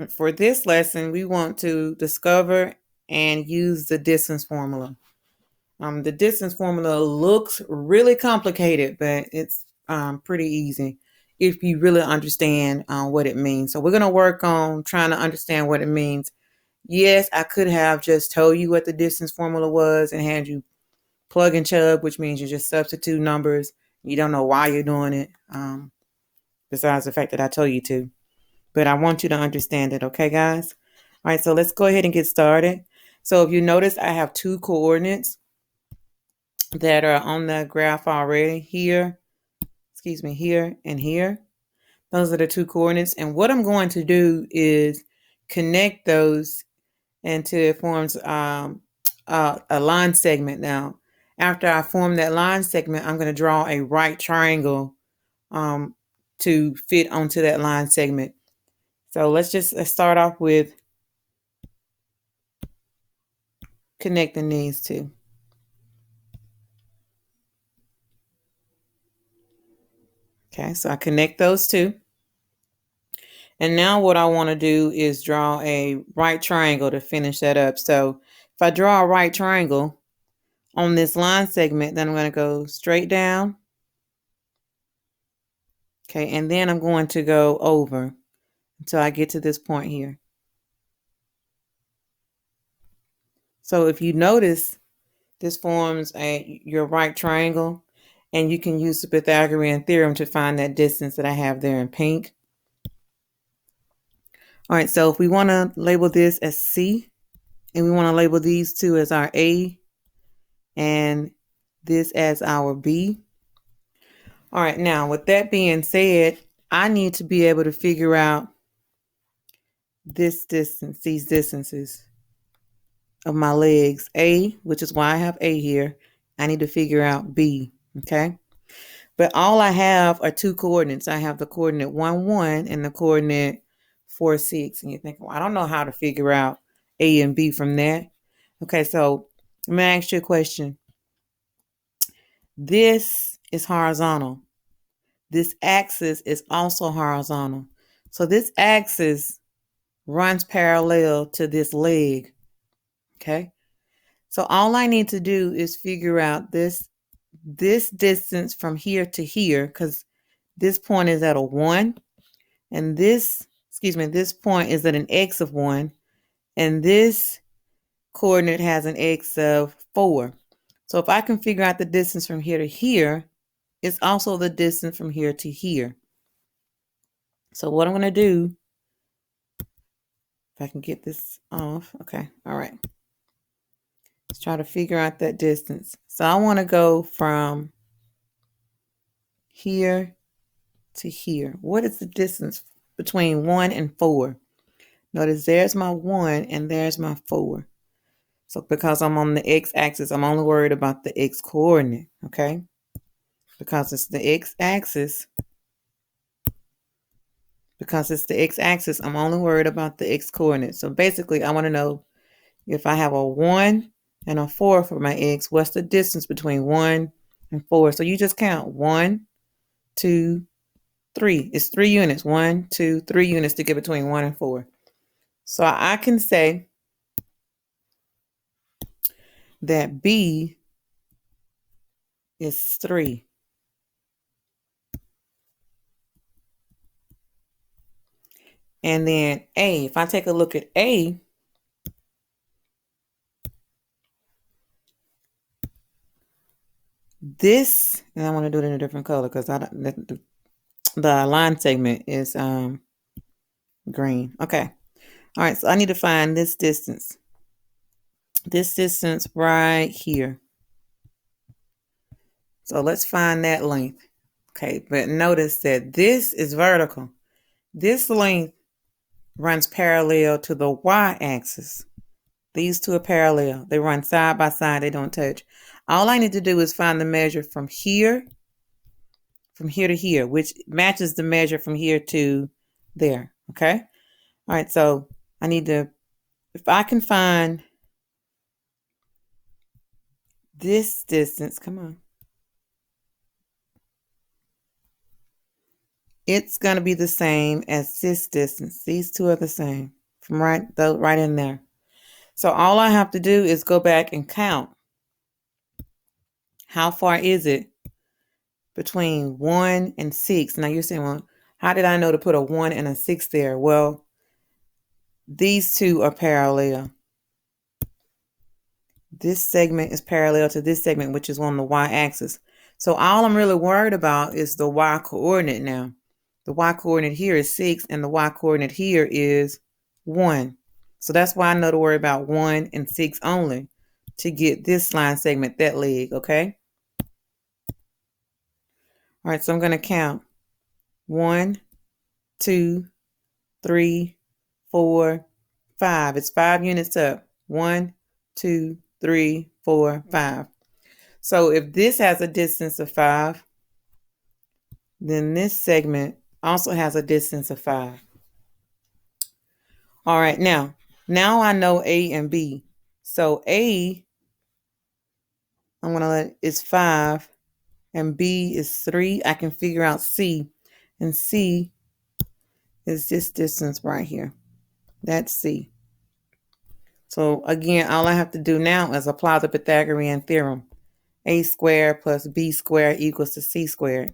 For this lesson, we want to discover and use the distance formula. The distance formula looks really complicated, but it's pretty easy if you really understand what it means. So we're going to work on trying to understand what it means. Yes, I could have just told you what the distance formula was and had you plug and chug, which means you just substitute numbers. You don't know why you're doing it, besides the fact that I told you to. But I want you to understand it, okay, guys? All right, so let's go ahead and get started. So if you notice, I have two coordinates that are on the graph already here, here and here. Those are the two coordinates. And what I'm going to do is connect those until it forms a line segment. Now, after I form that line segment, I'm going to draw a right triangle to fit onto that line segment. So let's start off with connecting these two. Okay, so I connect those two. And now what I want to do is draw a right triangle to finish that up. So if I draw a right triangle on this line segment, then I'm going to go straight down. Okay, and then I'm going to go over until I get to this point here. So if you notice, this forms your right triangle, and you can use the Pythagorean theorem to find that distance that I have there in pink. All right, so if we want to label this as C, and we want to label these two as our A and this as our B. All right, now with that being said, I need to be able to figure out this distance, these distances of my legs. A, which is why I have A here. I need to figure out B, okay? But all I have are two coordinates. I have the coordinate 1, 1 and the coordinate 4, 6. And you think, well, I don't know how to figure out A and B from that. Okay, so let me ask you a question. This is horizontal. This axis is also horizontal. So this axis runs parallel to this leg. Okay. So all I need to do is figure out this distance from here to here, because this point is at a 1, and this point is at an x of 1, and this coordinate has an x of 4. So if I can figure out the distance from here to here, it's also the distance from here to here. So what I'm going to do, if I can get this off, okay, all right. Let's try to figure out that distance. So I want to go from here to here. What is the distance between 1 and 4? Notice there's my 1 and there's my 4. So because I'm on the x-axis, I'm only worried about the x-coordinate, okay? Because it's the x-axis, I'm only worried about the x-coordinate. So basically, I want to know if I have a 1 and a 4 for my x, what's the distance between 1 and 4? So you just count 1, 2, 3. It's 3 units. 1, 2, 3 units to get between 1 and 4. So I can say that B is 3. And then A, if I take a look at A, this, and I want to do it in a different color because the line segment is green. Okay. All right, so I need to find this distance. This distance right here. So let's find that length. Okay, but notice that this is vertical. This length runs parallel to the y-axis. These two are parallel. They run side by side. They don't touch. All I need to do is find the measure from here to here, which matches the measure from here to there. Okay? All right, so I need to, if I can find this distance, come on. it's going to be the same as this distance. These two are the same from right in there. So all I have to do is go back and count. How far is it between 1 and 6? Now you're saying, well, how did I know to put a 1 and a 6 there? Well, these two are parallel. This segment is parallel to this segment, which is on the y-axis. So all I'm really worried about is the y-coordinate now. The y-coordinate here is 6, and the y-coordinate here is 1. So that's why I know to worry about 1 and 6 only to get this line segment, that leg, okay? All right, so I'm going to count 1, 2, 3, 4, 5. It's 5 units up. 1, 2, 3, 4, 5. So if this has a distance of 5, then this segment also has a distance of 5. All right, now I know A and B. So A, I'm going to let is 5, and B is 3. I can figure out C, and C is this distance right here. That's C. So again, all I have to do now is apply the Pythagorean theorem. A squared plus B squared equals to C squared.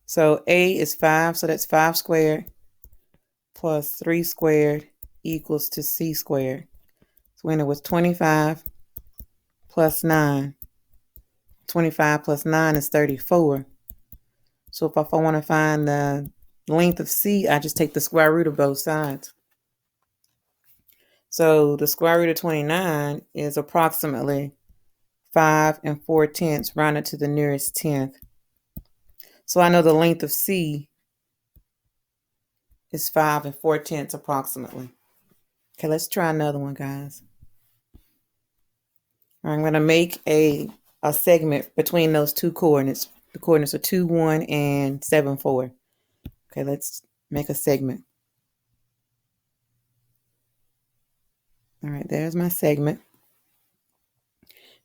So A is 5, so that's 5 squared plus 3 squared equals to C squared. So when it was 25 plus 9. 25 plus 9 is 34. So if I want to find the length of C, I just take the square root of both sides. So the square root of 29 is approximately 5 4/10 rounded to the nearest tenth. So I know the length of C is 5 4/10 approximately. Okay, let's try another one, guys. I'm going to make a segment between those two coordinates. The coordinates are 2, 1, and 7, 4. Okay, let's make a segment. All right, there's my segment.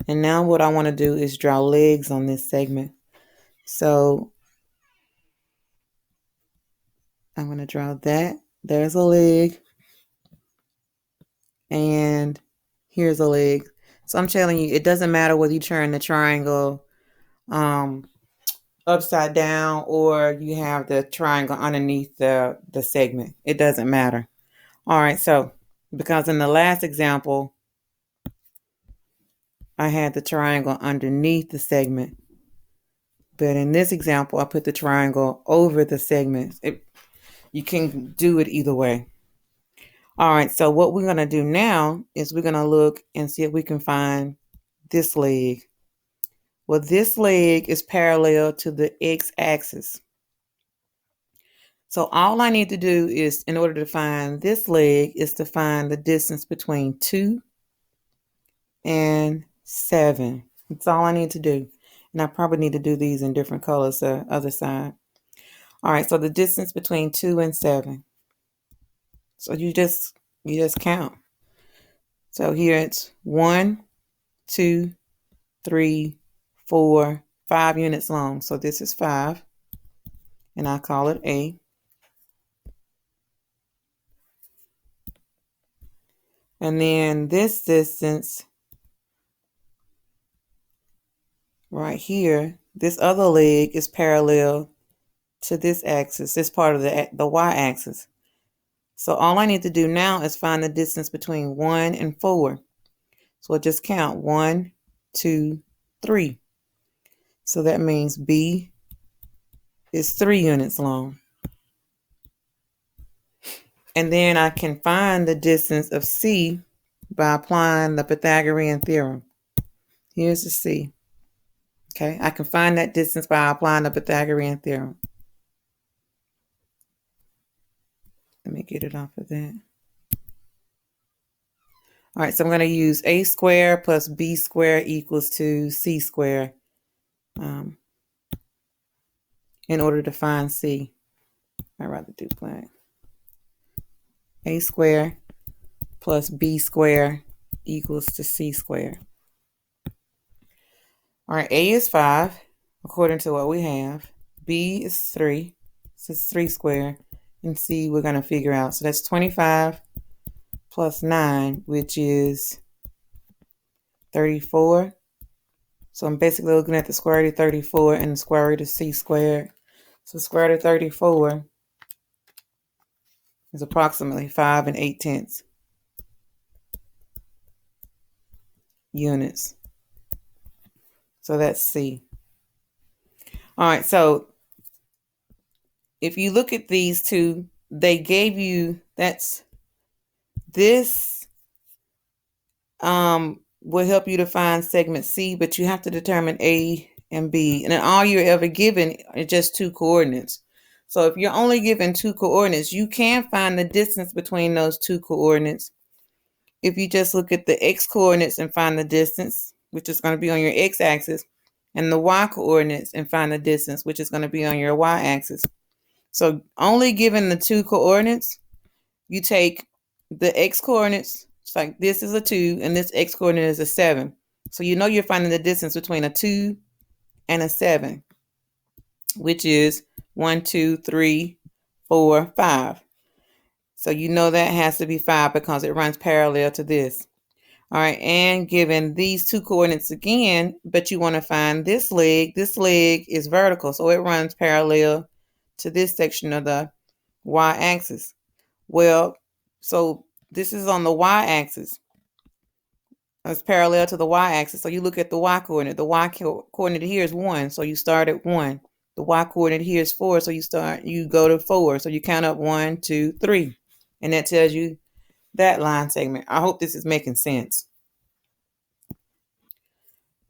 And now what I want to do is draw legs on this segment. So I'm going to draw that. There's a leg. And here's a leg. So I'm telling you, it doesn't matter whether you turn the triangle upside down or you have the triangle underneath the segment. It doesn't matter. All right, so because in the last example, I had the triangle underneath the segment. But in this example, I put the triangle over the segment. You can do it either way. All right, so what we're going to do now is we're going to look and see if we can find this leg. Well, this leg is parallel to the x-axis. So all I need to do is, in order to find this leg, is to find the distance between 2 and 7. That's all I need to do. And I probably need to do these in different colors the other side. All right, so the distance between 2 and 7. So you just count. So here it's 1, 2, 3, 4, 5 units long. So this is 5. And I call it A. And then this distance right here, this other leg is parallel to this axis, this part of the y-axis. So all I need to do now is find the distance between 1 and 4. So I'll just count 1, 2, 3. So that means B is 3 units long. And then I can find the distance of C by applying the Pythagorean theorem. Here's the C. Okay, I can find that distance by applying the Pythagorean theorem. Let me get it off of that. All right, so I'm going to use A squared plus B squared equals to C squared in order to find C. I'd rather do blank. A squared plus B squared equals to C squared. All right, A is 5, according to what we have. B is 3. So it's 3 squared. And C we're going to figure out. So that's 25 plus 9, which is 34. So I'm basically looking at the square root of 34 and the square root of C squared. So square root of 34 is approximately 5 8/10 units. So that's C. All right, so if you look at these two, they gave you, this will help you to find segment C, but you have to determine A and B. And then all you're ever given are just 2 coordinates. So if you're only given 2 coordinates, you can find the distance between those 2 coordinates. If you just look at the X coordinates and find the distance, which is going to be on your X axis, and the Y coordinates and find the distance, which is going to be on your Y axis. So only given the 2 coordinates, you take the X coordinates. It's like this is a 2 and this X coordinate is a 7. So you know you're finding the distance between a 2 and a 7, which is 1, 2, 3, 4, 5. So you know that has to be 5 because it runs parallel to this. All right, and given these 2 coordinates again, but you want to find this leg is vertical, so it runs parallel to this section of the y-axis. Well, so this is on the y-axis. It's parallel to the y-axis, so you look at the y-coordinate. The y-coordinate here is 1, so you start at 1. The y-coordinate here is 4, so you go to 4, so you count up 1, 2, 3, and that tells you that line segment. I hope this is making sense.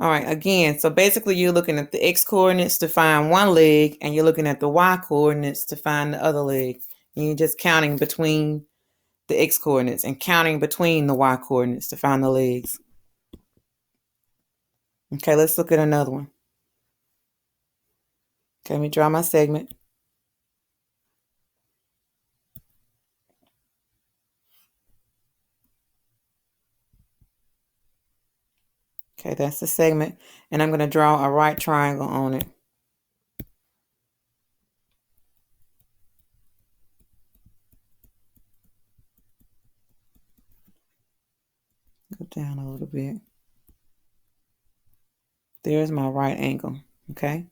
All right, again, so basically you're looking at the X coordinates to find one leg, and you're looking at the Y coordinates to find the other leg. And you're just counting between the X coordinates and counting between the Y coordinates to find the legs. Okay, let's look at another one. Okay, let me draw my segment. Okay, that's the segment, and I'm going to draw a right triangle on it. Go down a little bit. There's my right angle, okay?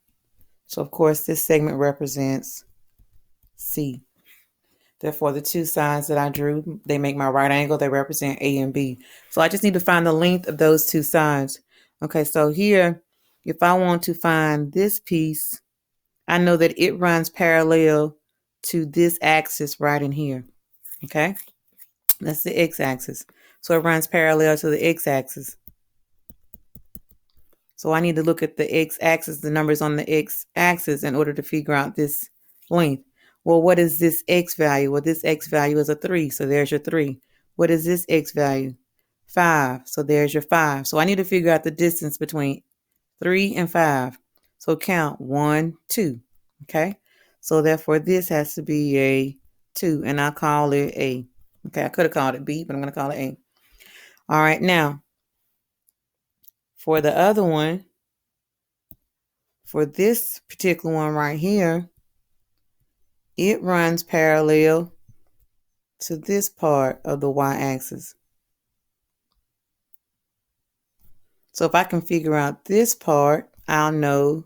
So, of course, this segment represents C. Therefore, the 2 sides that I drew, they make my right angle. They represent A and B. So I just need to find the length of those 2 sides. Okay, so here, if I want to find this piece, I know that it runs parallel to this axis right in here. Okay, that's the x-axis. So it runs parallel to the x-axis. So I need to look at the x-axis, the numbers on the x-axis, in order to figure out this length. Well, what is this x value? Well, this x value is a 3, so there's your 3. What is this x value? 5, so there's your 5. So I need to figure out the distance between 3 and 5. So count 1, 2, okay? So therefore, this has to be a 2, and I'll call it A. Okay, I could have called it B, but I'm going to call it A. All right, now, for the other one, for this particular one right here, it runs parallel to this part of the y-axis. So if I can figure out this part, I'll know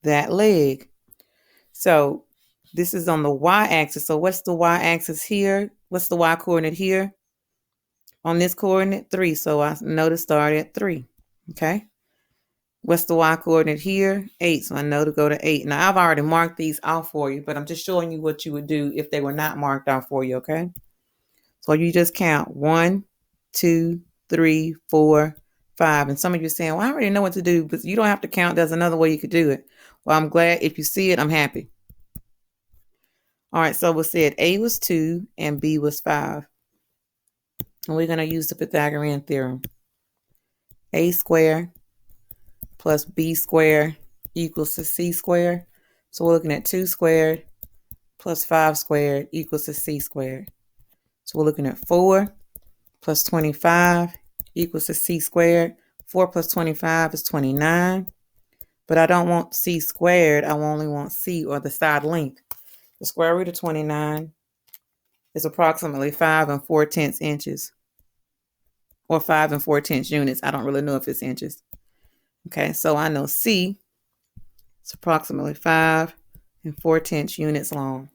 that leg. So this is on the y-axis. So what's the y-axis here? What's the y-coordinate here? On this coordinate, 3. So I know to start at 3. Okay. What's the y-coordinate here? 8. So I know to go to 8. Now, I've already marked these off for you, but I'm just showing you what you would do if they were not marked off for you, okay? So you just count 1, 2, 3, 4, 5. And some of you are saying, well, I already know what to do, but you don't have to count. There's another way you could do it. Well, I'm glad. If you see it, I'm happy. All right, so we said A was 2 and B was 5. And we're going to use the Pythagorean theorem. A squared plus B squared equals to C squared. So we're looking at 2 squared plus 5 squared equals to C squared. So we're looking at 4 plus 25 equals to C squared. 4 plus 25 is 29. But I don't want c squared. I only want c, or the side length. The square root of 29 is approximately 5 4/10 inches. Or 5 4/10 units. I don't really know if it's inches. Okay, so I know c is approximately 5 4/10 units long.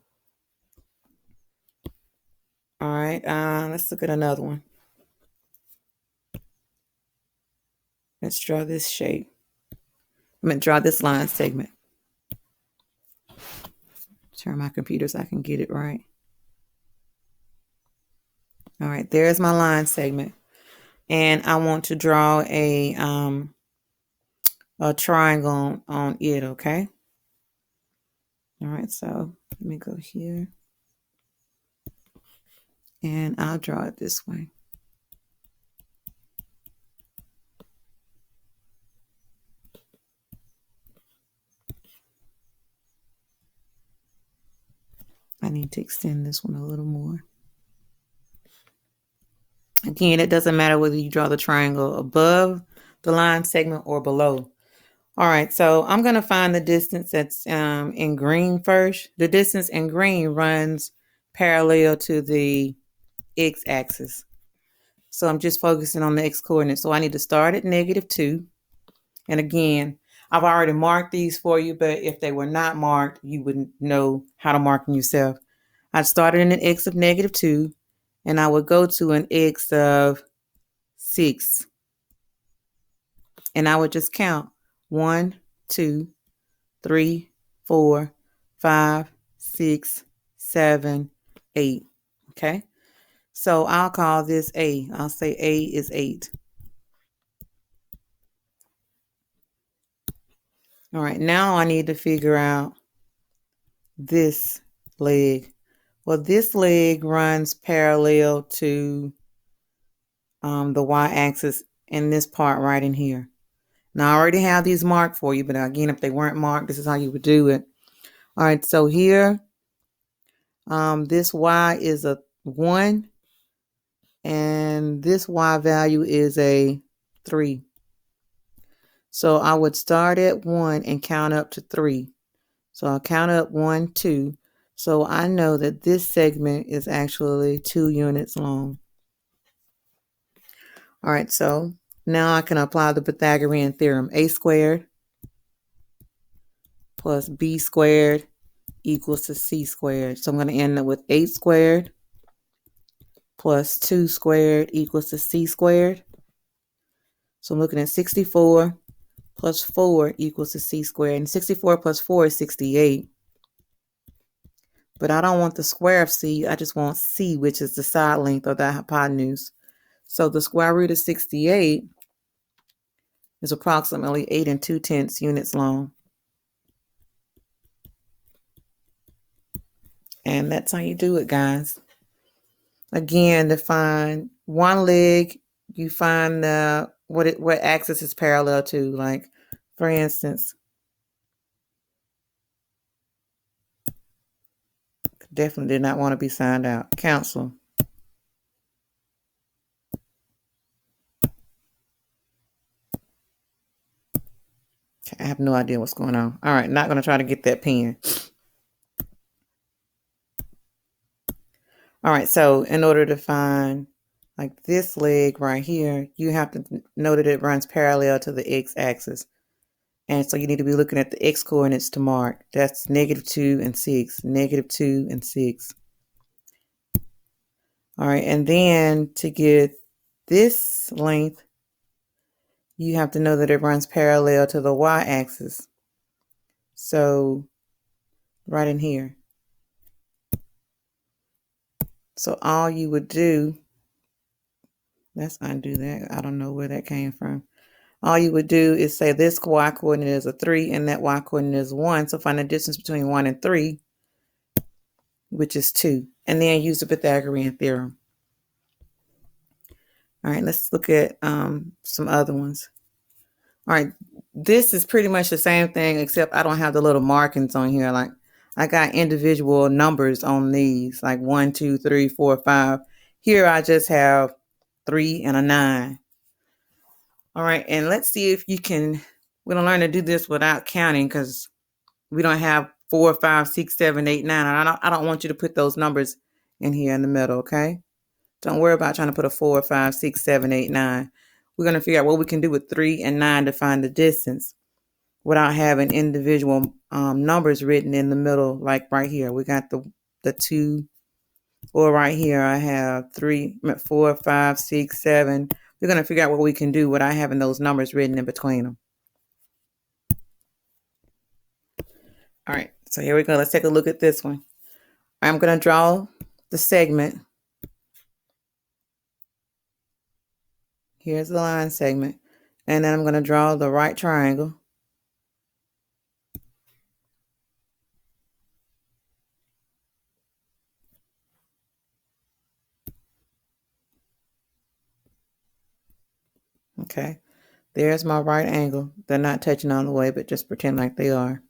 All right, let's look at another one. Let's draw this shape. I'm going to draw this line segment. Turn my computer so I can get it right. All right, there's my line segment. And I want to draw a triangle on it, okay? All right, so let me go here. And I'll draw it this way. I need to extend this one a little more. Again, it doesn't matter whether you draw the triangle above the line segment or below. All right, so I'm going to find the distance that's in green first. The distance in green runs parallel to the x-axis. So I'm just focusing on the x-coordinate. So I need to start at -2. And again, I've already marked these for you, but if they were not marked, you wouldn't know how to mark them yourself. I started in an x of -2, and I would go to an x of 6. And I would just count 1, 2, 3, 4, 5, 6, 7, 8. Okay? So I'll call this A. I'll say A is 8. All right, now I need to figure out this leg. Well, this leg runs parallel to the y-axis in this part right in here. Now, I already have these marked for you, but again, if they weren't marked, this is how you would do it. All right, so here, this y is a 1, and this y value is a 3. So I would start at 1 and count up to 3. So I'll count up 1, 2. So I know that this segment is actually 2 units long. All right, so now I can apply the Pythagorean theorem. A squared plus b squared equals to c squared. So I'm going to end up with 8 squared plus 2 squared equals to c squared. So I'm looking at 64 plus 4 equals to c squared. And 64 plus 4 is 68. But I don't want the square of c. I just want c, which is the side length of the hypotenuse. So the square root of 68 is approximately 8 2/10 units long. And that's how you do it, guys. Again, to find one leg, you find what axis is parallel to. Like, for instance, definitely did not want to be signed out. Council. I have no idea what's going on. All right, not going to try to get that pen. All right, so in order to find like this leg right here, you have to know that it runs parallel to the x-axis. And so you need to be looking at the x-coordinates to mark. That's -2 and 6, -2 and 6. All right, and then to get this length, you have to know that it runs parallel to the y-axis. So right in here. So all you would do, let's undo that. I don't know where that came from. All you would do is say this y-coordinate is a 3 and that y-coordinate is 1. So find the distance between 1 and 3, which is 2. And then use the Pythagorean theorem. All right, let's look at some other ones. All right, this is pretty much the same thing, except I don't have the little markings on here. Like, I got individual numbers on these, like 1, 2, 3, 4, 5. Here I just have 3 and a 9. All right, and let's see if you can, we're gonna learn to do this without counting because we don't have 4, 5, 6, 7, 8, 9. I don't want you to put those numbers in here in the middle, okay? Don't worry about trying to put a 4, 5, 6, 7, 8, 9. We're gonna figure out what we can do with 3 and 9 to find the distance without having individual numbers written in the middle, like right here. We got the 2, or right here I have 3, 4, 5, 6, 7. We're going to figure out what we can do without having those numbers written in between them. All right, so here we go. Let's take a look at this one. I'm going to draw the segment. Here's the line segment. And then I'm going to draw the right triangle. Okay, there's my right angle. They're not touching all the way, but just pretend like they are.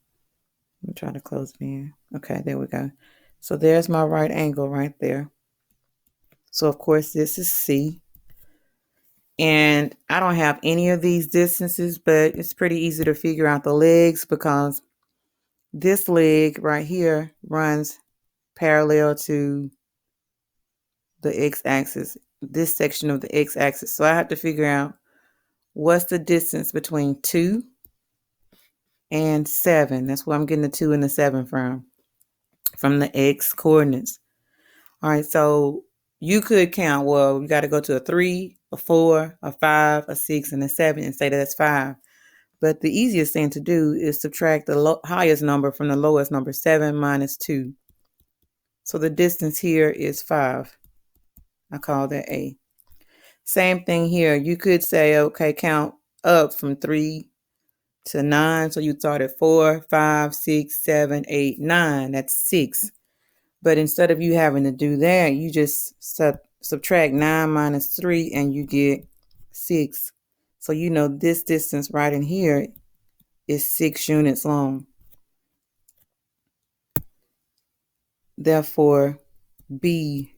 Let me try to close it in. Okay, there we go. So there's my right angle right there. So of course this is C. And I don't have any of these distances, but it's pretty easy to figure out the legs because this leg right here runs parallel to the x-axis, this section of the x-axis. So I have to figure out what's the distance between 2 and 7. That's where I'm getting the 2 and the 7 from the x coordinates. All right, so you could count, well, you got to go to a 3, a 4, a 5, a 6, and a 7 and say that that's 5. But the easiest thing to do is subtract the highest number from the lowest number, 7 minus 2. So the distance here is 5. I call that A. Same thing here. You could say, okay, count up from 3 to 9. So you start at 4, 5, 6, 7, 8, 9. That's 6. But instead of you having to do that, you just subtract 9 minus 3 and you get 6. So you know this distance right in here is 6 units long. Therefore, B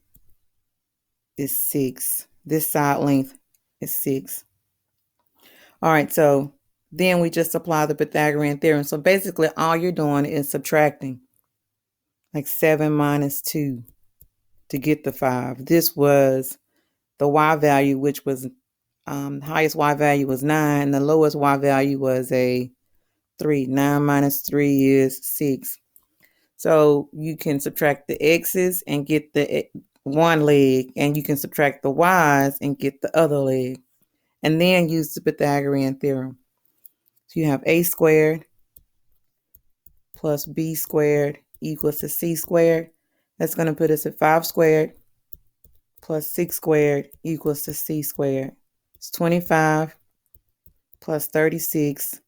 is 6. This side length is 6. All right, so then we just apply the Pythagorean theorem. So basically all you're doing is subtracting, like 7 minus 2 to get the 5. This was the y value, which was highest y value was 9. The lowest y value was a 3. 9 minus 3 is 6. So you can subtract the x's and get the one leg, and you can subtract the y's and get the other leg, and then use the Pythagorean theorem. So you have a squared plus b squared equals to c squared. That's going to put us at 5 squared plus 6 squared equals to c squared. It's 25 plus 36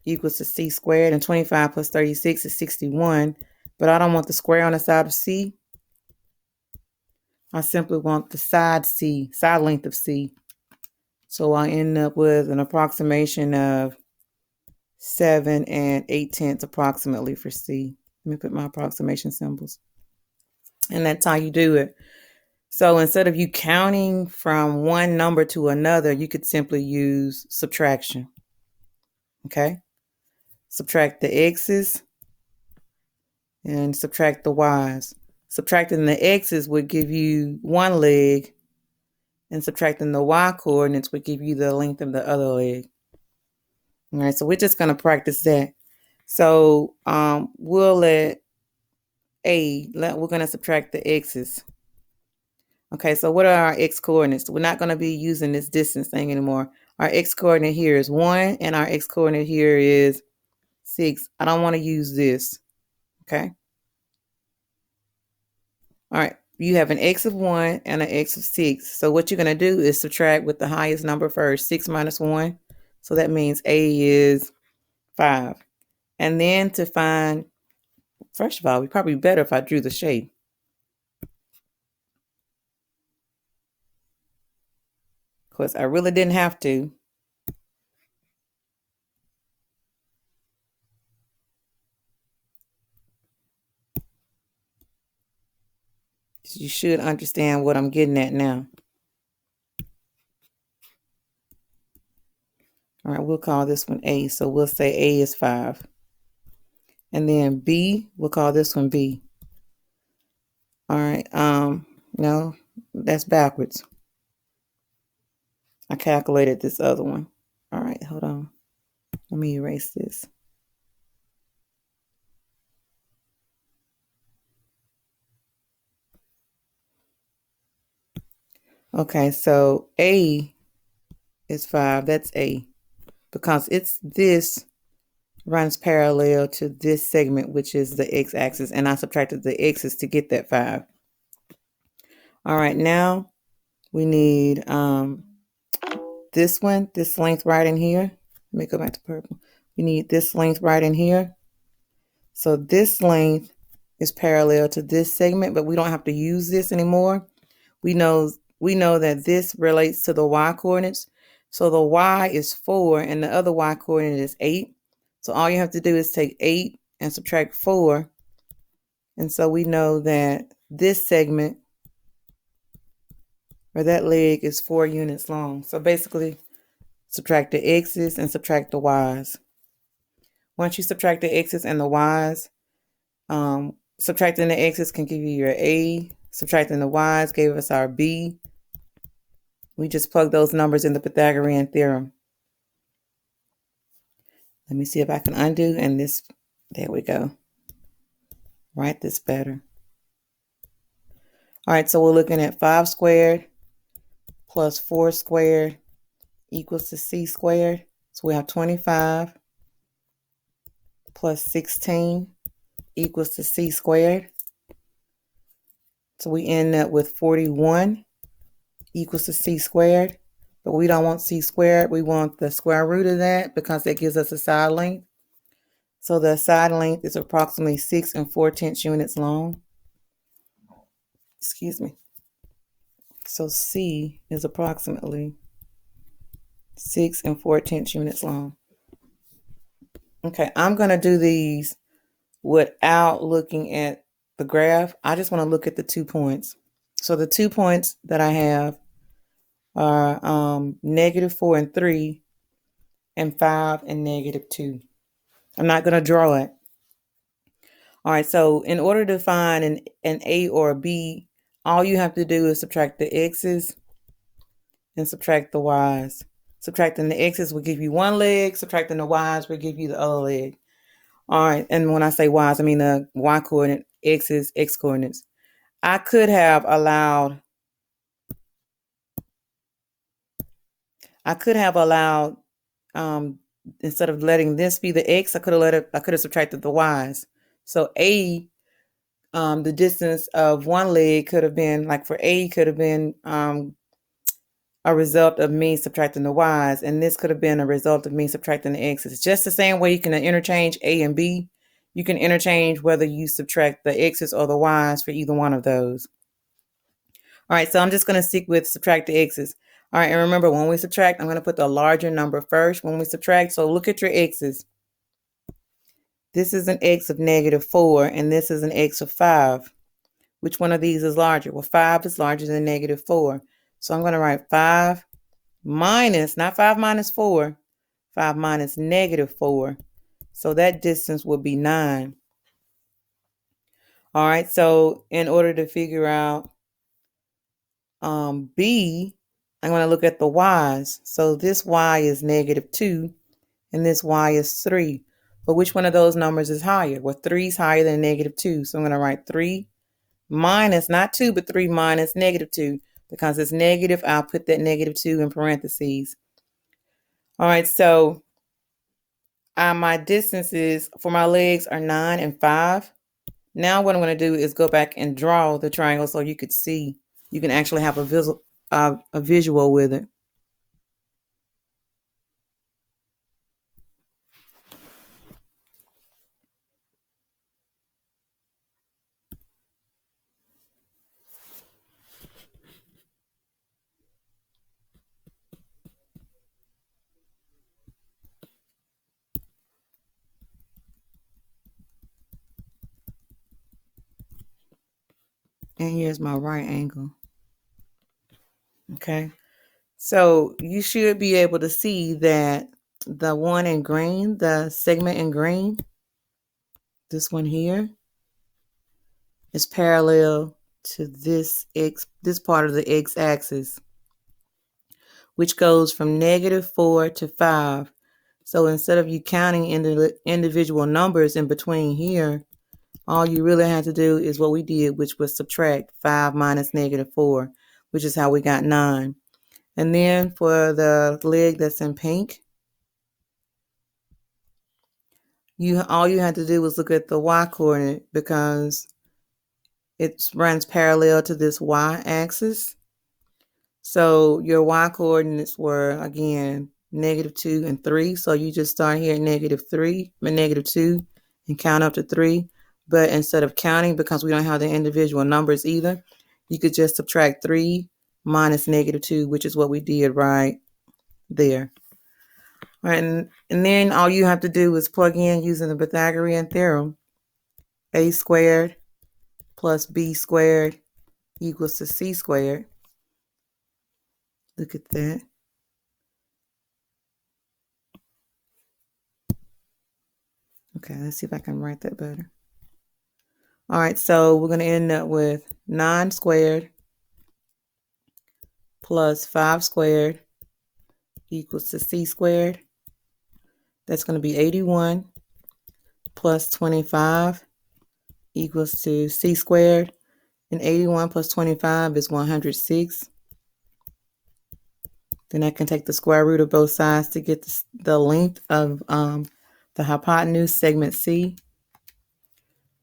equals to c squared, and 25 plus 36 is 61. But I don't want the square on the side of c. I simply want the side length of c. So I end up with an approximation of 7 8/10 approximately for c. Let me put my approximation symbols. And that's how you do it. So instead of you counting from one number to another, you could simply use subtraction. Okay? Subtract the x's and subtract the y's. Subtracting the x's would give you one leg, and subtracting the y coordinates would give you the length of the other leg. All right, so we're just going to practice that. So we'll let we're going to subtract the x's. Okay, so what are our x coordinates? We're not going to be using this distance thing anymore. Our x coordinate here is 1, and our x coordinate here is 6. I don't want to use this. Okay. All right, you have an x of 1 and an x of 6. So what you're going to do is subtract with the highest number first, 6 minus 1. So that means A is 5. And then to find, first of all, it'd probably be better if I drew the shape. Of course, I really didn't have to. You should understand what I'm getting at now. All right, we'll call this one A. So we'll say A is 5. And then B, we'll call this one B. All right, no, that's backwards. I calculated this other one. All right, hold on. Let me erase this. Okay, so A is 5. That's A. Because it's this runs parallel to this segment, which is the x-axis, and I subtracted the x's to get that 5. All right, now we need this one, this length right in here. Let me go back to purple. We need this length right in here. So this length is parallel to this segment, but we don't have to use this anymore. We know that this relates to the y coordinates. So the y is 4 and the other y coordinate is 8. So all you have to do is take 8 and subtract 4. And so we know that this segment, or that leg, is 4 units long. So basically, subtract the x's and subtract the y's. Once you subtract the x's and the y's, subtracting the x's can give you your A. Subtracting the y's gave us our B. We just plug those numbers in the Pythagorean theorem. Let me see if I can undo, and this, there we go. Write this better. All right, so we're looking at 5 squared plus 4 squared equals to c squared. So we have 25 plus 16 equals to c squared. So we end up with 41 equals to c squared. But we don't want c squared. We want the square root of that because that gives us a side length. So the side length is approximately 6 4/10 units long. Excuse me. So C is approximately 6 4/10 units long. Okay, I'm going to do these without looking at the graph. I just want to look at the 2 points. So the 2 points that I have are -4 and 3 and 5 and -2. I'm not going to draw it. All right, so in order to find an A or a B, all you have to do is subtract the x's and subtract the y's. Subtracting the x's will give you one leg, subtracting the y's will give you the other leg. All right, and when I say y's, I mean the y coordinate, x's, x coordinates. I could have allowed instead of letting this be the x, I could have subtracted the y's. So A, the distance of one leg could have been, like for A, could have been a result of me subtracting the y's, and this could have been a result of me subtracting the x's. Just the same way you can interchange A and B, you can interchange whether you subtract the x's or the y's for either one of those. All right, so I'm just going to stick with subtract the x's. All right, and remember, when we subtract, I'm going to put the larger number first when we subtract. So look at your x's. This is an x of -4, and this is an x of 5. Which one of these is larger? Well, 5 is larger than -4. So I'm going to write 5 minus, not 5 minus 4, 5 minus -4. So that distance will be 9. All right, so in order to figure out B, I'm going to look at the y's. So this y is -2 and this y is 3. But which one of those numbers is higher? Well, 3 is higher than -2. So I'm going to write 3 minus, not 2, but 3 minus -2. Because it's negative, I'll put that -2 in parentheses. All right, so my distances for my legs are 9 and 5. Now what I'm going to do is go back and draw the triangle so you could see. You can actually have a visual with it. And here's my right angle. Okay. So you should be able to see that the one in green, the segment in green, this one here, is parallel to this part of the x-axis, which goes from -4 to 5. So instead of you counting individual numbers in between here, all you really have to do is what we did, which was subtract 5 minus -4, which is how we got 9. And then for the leg that's in pink, all you had to do was look at the y-coordinate because it runs parallel to this y-axis. So your y-coordinates were, again, -2 and 3. So you just start here at -2, and count up to 3. But instead of counting, because we don't have the individual numbers either, you could just subtract 3 minus -2, which is what we did right there. And then all you have to do is plug in using the Pythagorean theorem. A squared plus b squared equals to c squared. Look at that. Okay, let's see if I can write that better. All right, so we're going to end up with 9 squared plus 5 squared equals to c squared. That's going to be 81 plus 25 equals to c squared. And 81 plus 25 is 106. Then I can take the square root of both sides to get the length of the hypotenuse, segment C.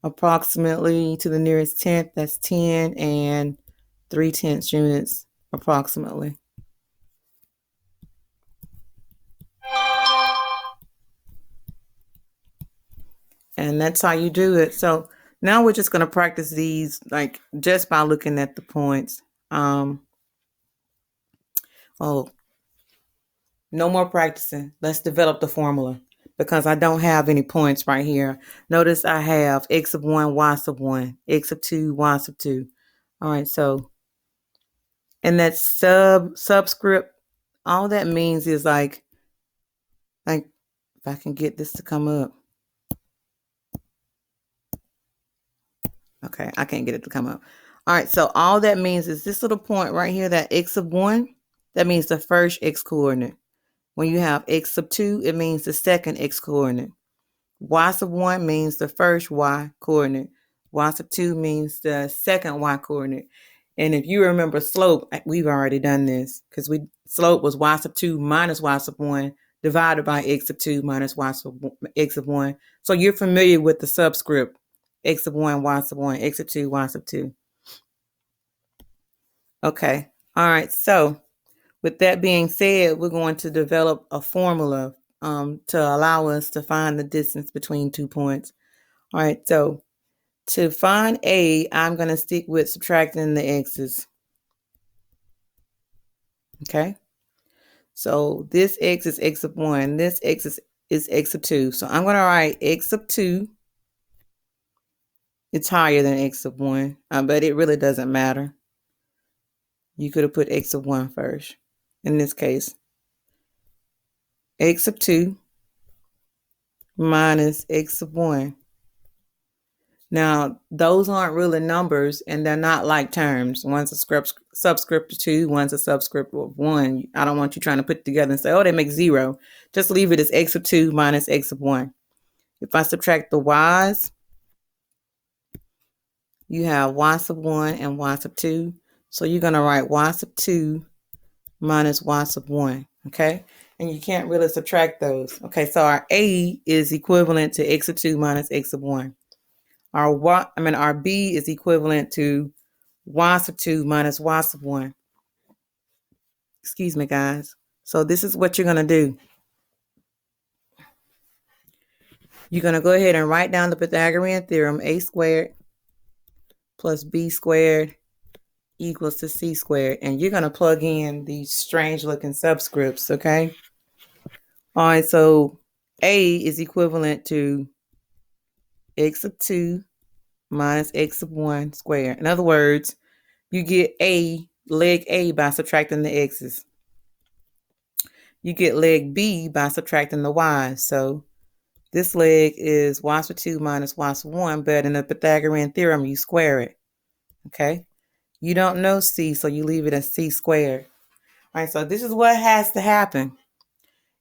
Approximately to the nearest tenth, that's 10 and 3/10 units approximately. And that's how you do it. So now we're just going to practice these like just by looking at the points. No more practicing. Let's develop the formula because I don't have any points right here. Notice I have x of 1, y sub 1, x of 2, y sub 2. All right, so, and that subscript, all that means is like if I can get this to come up. Okay, I can't get it to come up. All right, so all that means is this little point right here, that x of 1, that means the first x coordinate. When you have x sub 2, it means the second x coordinate. Y sub 1 means the first y coordinate. Y sub 2 means the second y coordinate. And if you remember slope, we've already done this because slope was y sub 2 minus y sub 1 divided by x sub 2 minus x sub 1. So you're familiar with the subscript, x sub 1, y sub 1, x sub 2, y sub 2. Okay. All right. So with that being said, we're going to develop a formula to allow us to find the distance between 2 points. All right, so to find A, I'm going to stick with subtracting the x's. Okay, so this x is x of 1, this x is x of 2. So I'm going to write x of 2. It's higher than x of 1, but it really doesn't matter. You could have put x of 1 first. In this case, x of 2 minus x of 1. Now, those aren't really numbers, and they're not like terms. One's a subscript of 2, one's a subscript of 1. I don't want you trying to put it together and say, oh, they make 0. Just leave it as x of 2 minus x of 1. If I subtract the y's, you have y sub 1 and y sub 2. So you're going to write y sub 2 minus y sub 1, okay? And you can't really subtract those. Okay, so our A is equivalent to x of 2 minus x of 1. Our B is equivalent to y sub 2 minus y sub 1. Excuse me, guys. So this is what you're going to do. You're going to go ahead and write down the Pythagorean theorem, a squared plus b squared equals to c squared. And you're going to plug in these strange looking subscripts, okay? All right, so A is equivalent to x of 2 minus x of 1 squared. In other words, you get leg A by subtracting the x's. you get leg B by subtracting the y's. So this leg is y sub 2 minus y sub 1, but in the Pythagorean theorem, you square it, okay? You don't know c, so you leave it as c squared. All right, so this is what has to happen.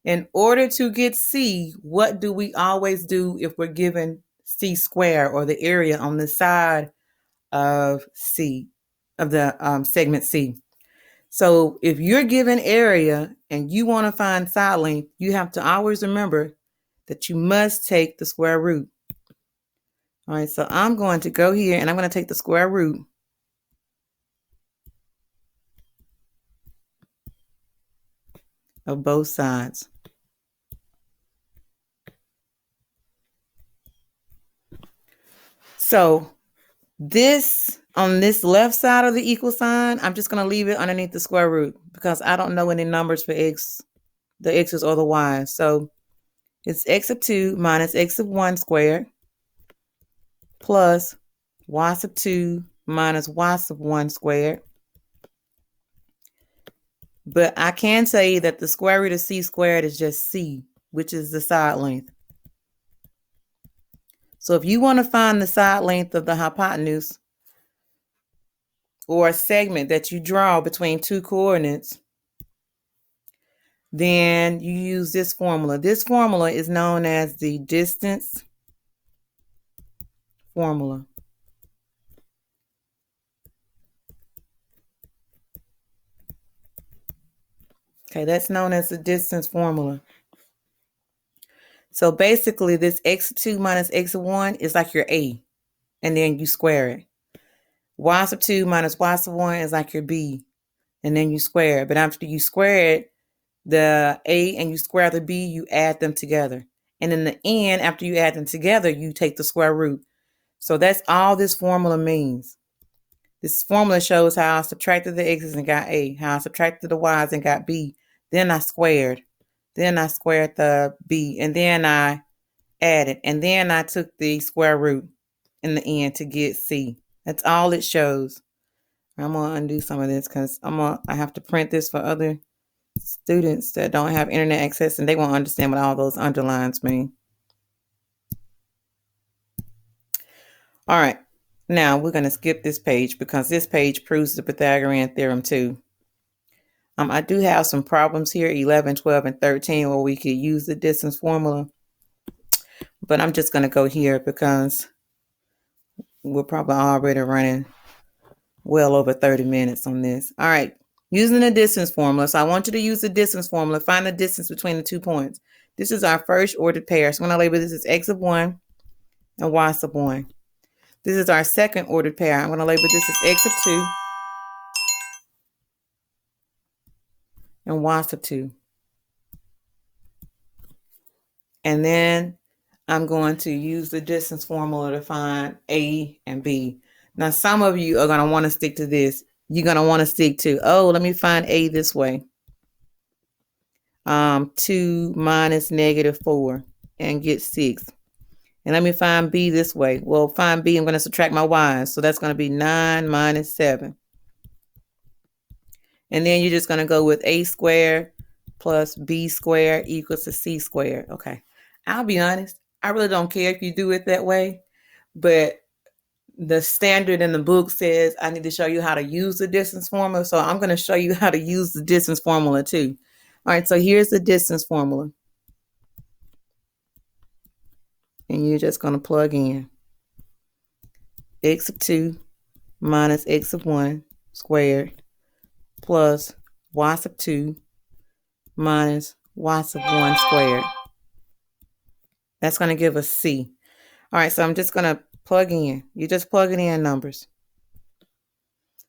In order to get c, what do we always do if we're given c squared, or the area on the side of c, of the segment C? So if you're given area and you want to find side length, you have to always remember that you must take the square root. All right, so I'm going to go here and I'm going to take the square root of both sides. So this, on this left side of the equal sign, I'm just going to leave it underneath the square root because I don't know any numbers for x, the x's or the y's. So it's x sub 2 minus x sub 1 squared plus y sub 2 minus y sub 1 squared. But I can say that the square root of c squared is just c, which is the side length. So if you want to find the side length of the hypotenuse, or a segment that you draw between two coordinates, then you use this formula. This formula is known as the distance formula. Okay, that's known as the distance formula. So basically, this x2 minus x1 is like your a, and then you square it. Y sub 2 minus y sub 1 is like your b, and then you square it. But after you square it, the a and you square the b, you add them together. And in the end, after you add them together, you take the square root. So that's all this formula means. This formula shows how I subtracted the x's and got a, how I subtracted the y's and got b. Then I squared. Then I squared the b, and then I added, and then I took the square root in the end to get c. That's all it shows. I'm gonna undo some of this because I have to print this for other students that don't have internet access, and they won't understand what all those underlines mean. All right, now we're going to skip this page because this page proves the Pythagorean theorem too. I do have some problems here, 11, 12, and 13, where we could use the distance formula, but I'm just going to go here because we're probably already running well over 30 minutes on this. All right, using the distance formula. So I want you to use the distance formula. Find the distance between the 2 points. This is our first ordered pair. So I'm going to label this as x sub 1 and y sub 1. This is our second ordered pair. I'm going to label this as x sub 2 and y sub 2. And then I'm going to use the distance formula to find a and b. Now, some of you are going to want to stick to this. You're going to want to stick to, oh, let me find a this way. 2 minus negative 4 and get 6. And let me find b this way. Well, find b, I'm going to subtract my y's. So that's going to be 9 minus 7. And then you're just going to go with a squared plus b squared equals to c squared. Okay. I'll be honest. I really don't care if you do it that way. But the standard in the book says I need to show you how to use the distance formula. So I'm going to show you how to use the distance formula too. All right. So here's the distance formula. And you're just going to plug in x sub 2 minus x sub 1 squared plus y sub 2 minus y sub 1 squared. That's going to give us c. All right, so I'm just going to plug in. You're just plugging in numbers.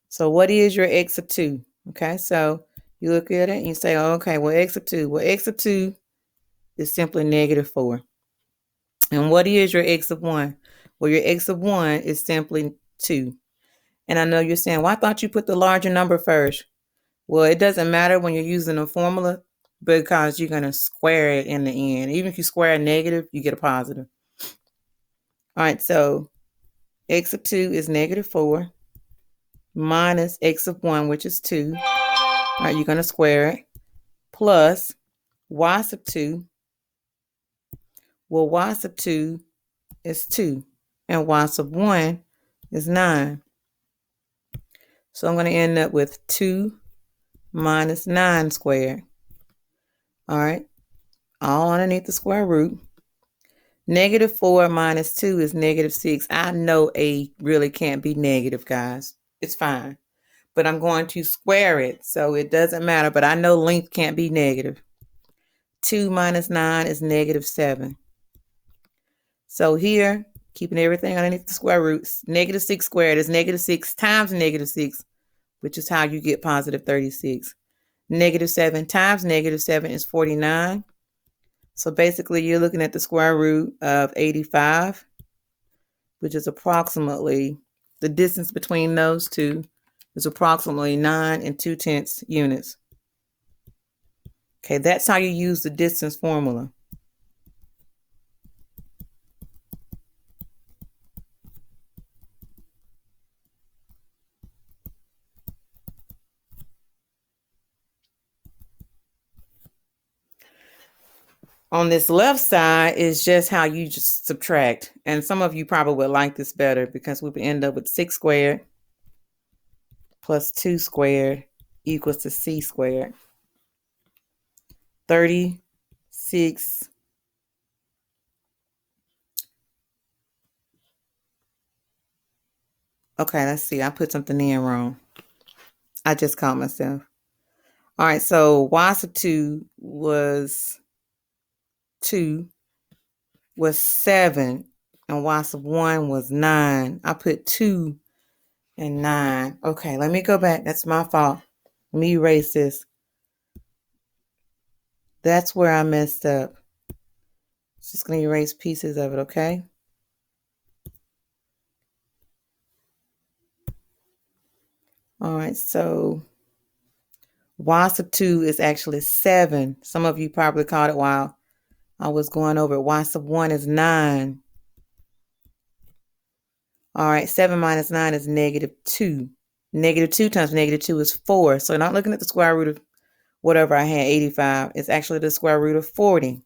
So what is your x sub 2? Okay, so you look at it and you say, oh, okay, well, x sub 2. Well, x sub 2 is simply negative 4. And what is your x sub 1? Well, your x sub 1 is simply 2. And I know you're saying, well, I thought you put the larger number first. Well, it doesn't matter when you're using a formula because you're going to square it in the end. Even if you square a negative, you get a positive. All right, so x sub 2 is negative 4 minus x sub 1, which is 2. All right, you're going to square it, plus y sub 2, well, y sub 2 is 2, and y sub 1 is 9. So I'm going to end up with 2 minus 9 squared. All right, all underneath the square root. Negative 4 minus 2 is negative 6. I know A really can't be negative, guys. It's fine. But I'm going to square it, so it doesn't matter. But I know length can't be negative. 2 minus 9 is negative 7. So here, keeping everything underneath the square roots, negative 6 squared is negative 6 times negative 6, which is how you get positive 36. Negative 7 times negative 7 is 49. So basically, you're looking at the square root of 85, which is approximately, the distance between those two is approximately 9 2/10 units. Okay, that's how you use the distance formula. On this left side is just how you just subtract. And some of you probably would like this better because we would end up with 6 squared plus 2 squared equals to c squared. 36. Okay, let's see. I put something in wrong. I just caught myself. All right, so y sub 2 was 2 was 7 and y sub 1 was 9. I put 2 and 9. Okay, let me go back. That's my fault. Let me erase this. That's where I messed up. Just going to erase pieces of it, okay? All right, so y sub 2 is actually 7. Some of you probably caught it while I was going over it. Y sub 1 is 9. All right, 7 minus 9 is negative 2. Negative 2 times negative 2 is 4. So not looking at the square root of whatever I had, 85. It's actually the square root of 40.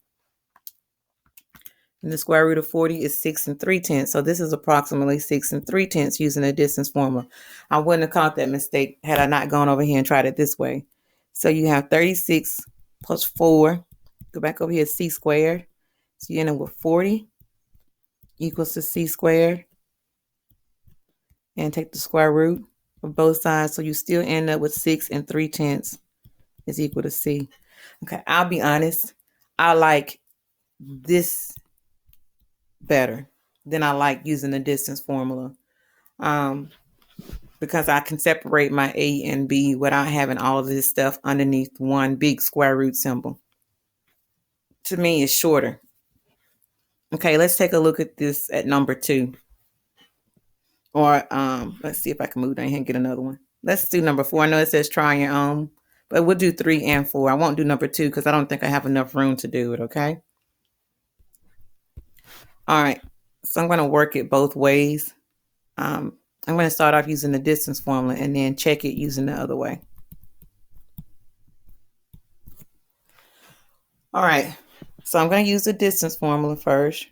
And the square root of 40 is 6 3/10. So this is approximately 6 3/10 using the distance formula. I wouldn't have caught that mistake had I not gone over here and tried it this way. So you have 36 plus 4. Go back over here, c squared. So you end up with 40 equals to c squared. And take the square root of both sides. So you still end up with 6 3/10 is equal to c. Okay, I'll be honest. I like this better than I like using the distance formula. Because I can separate my A and B without having all of this stuff underneath one big square root symbol. To me, it's shorter. Okay, let's take a look at this at number 2. Or let's see if I can move down here and get another one. Let's do number 4. I know it says try your own, but we'll do 3 and 4. I won't do number 2 because I don't think I have enough room to do it, okay? All right, so I'm going to work it both ways. I'm going to start off using the distance formula and then check it using the other way. All right, so I'm going to use the distance formula first.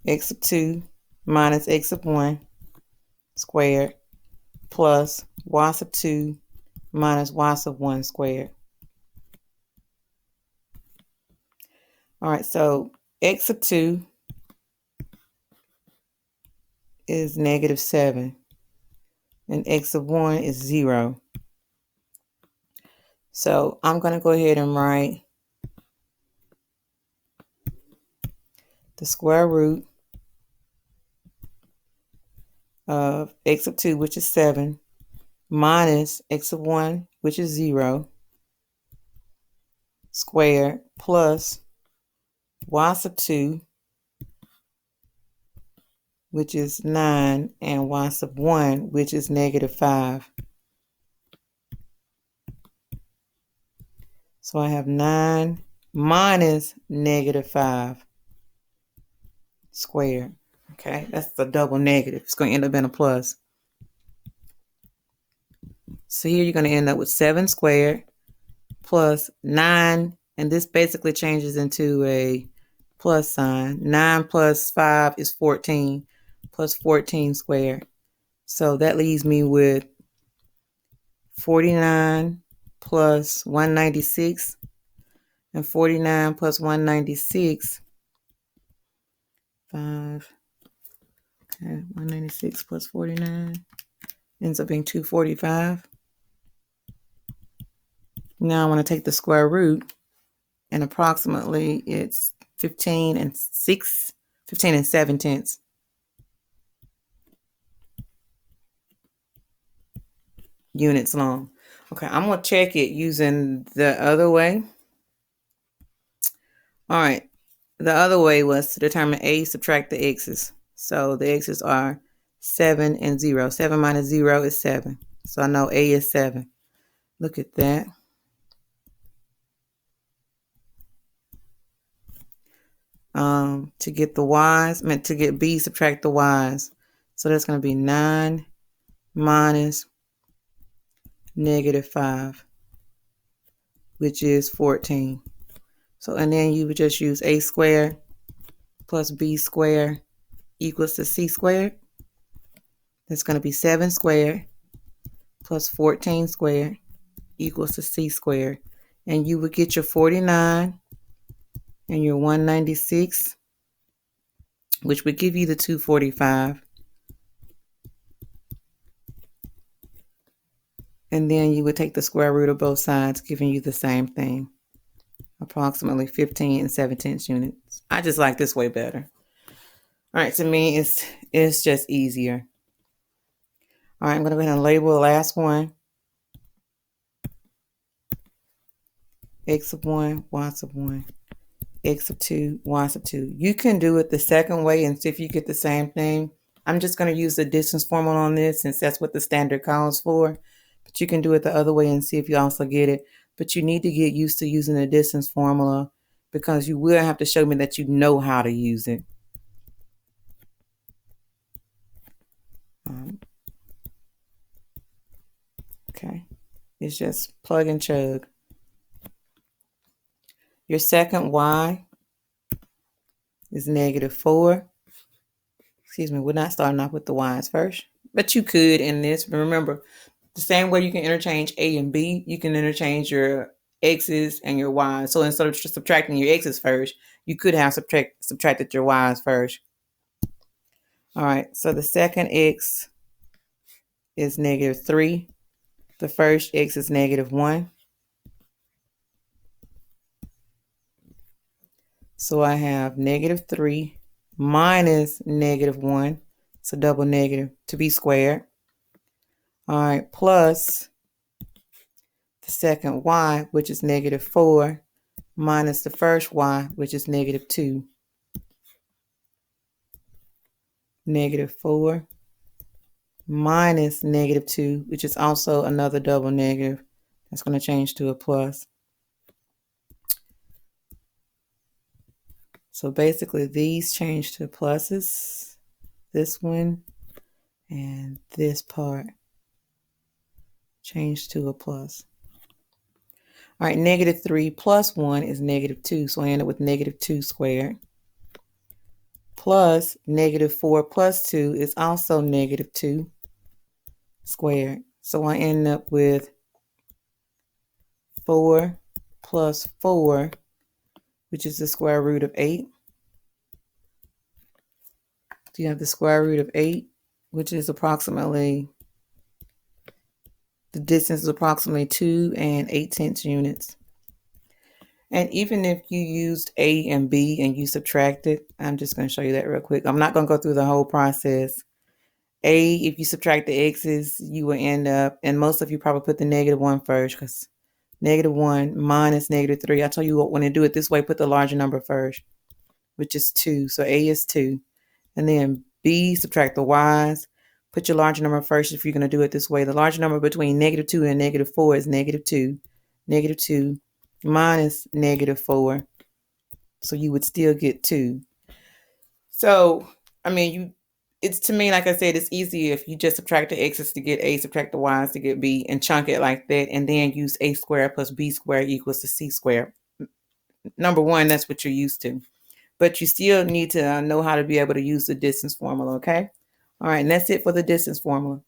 X sub 2 minus x sub 1 squared plus y sub 2 minus y sub 1 squared. All right, so x sub 2 is negative 7 and x sub 1 is 0. So I'm going to go ahead and write the square root of x sub 2, which is 7, minus x sub 1, which is 0, squared, plus y sub 2, which is 9, and y sub 1, which is negative 5. So I have 9 minus negative 5 squared. Okay, that's a double negative. It's going to end up in a plus. So here you're going to end up with 7 squared plus 9, and this basically changes into a plus sign. 9 plus 5 is 14, plus 14 squared. So that leaves me with 49 plus 196, and 49 plus 196, 5, okay, 196 plus 49 ends up being 245. Now I want to take the square root, and approximately it's 15 and 7/10 units long. Okay, I'm going to check it using the other way. All right, the other way was to determine A, subtract the x's. So the x's are 7 and 0. 7 minus 0 is 7. So I know A is 7. Look at that. To get the y's, to get B, subtract the y's. So that's going to be 9 minus -5, which is 14. So, and then you would just use A squared plus B squared equals to C squared. That's going to be 7 squared plus 14 squared equals to C squared. And you would get your 49 and your 196, which would give you the 245. And then you would take the square root of both sides, giving you the same thing, approximately 15 and 7/10 units. I just like this way better. All right, to me, it's just easier. All right, I'm going to go ahead and label the last one. X of 1, Y sub 1, X of 2, Y sub 2. You can do it the second way and see if you get the same thing. I'm just going to use the distance formula on this since that's what the standard calls for. But you can do it the other way and see if you also get it. But you need to get used to using the distance formula because you will have to show me that you know how to use it. Okay, it's just plug and chug. Your second y is -4. Excuse me, we're not starting off with the y's first, but you could in this. But remember, the same way you can interchange A and B, you can interchange your x's and your y's. So instead of just subtracting your x's first, you could have subtracted your y's first. All right, so the second x is -3. The first x is -1. So I have -3 minus -1. It's a double negative to be squared. All right, plus the second y, which is -4, minus the first y, which is -2. -4 minus -2, which is also another double negative. That's going to change to a plus. So basically these change to pluses, this one and this part change to a plus. All right, -3 plus 1 is -2, so I end up with -2 squared. Plus -4 plus 2 is also -2 squared. So I end up with 4 plus 4, which is the square root of 8. So you have the square root of 8, which is approximately, the distance is approximately 2 8/10 units. And even if you used A and B and you subtracted, I'm just going to show you that real quick. I'm not going to go through the whole process. A, if you subtract the x's, you will end up, and most of you probably put the -1 first because -1 minus -3. I tell you what, when you do it this way, put the larger number first, which is 2. So A is 2. And then B, subtract the y's. Put your larger number first if you're going to do it this way. The larger number between -2 and -4 is -2. -2 minus -4. So you would still get 2. So, I mean, it's to me, like I said, it's easy if you just subtract the x's to get a, subtract the y's to get b, and chunk it like that, and then use a squared plus b squared equals to c squared. Number one, that's what you're used to. But you still need to know how to be able to use the distance formula, okay? All right, and that's it for the distance formula.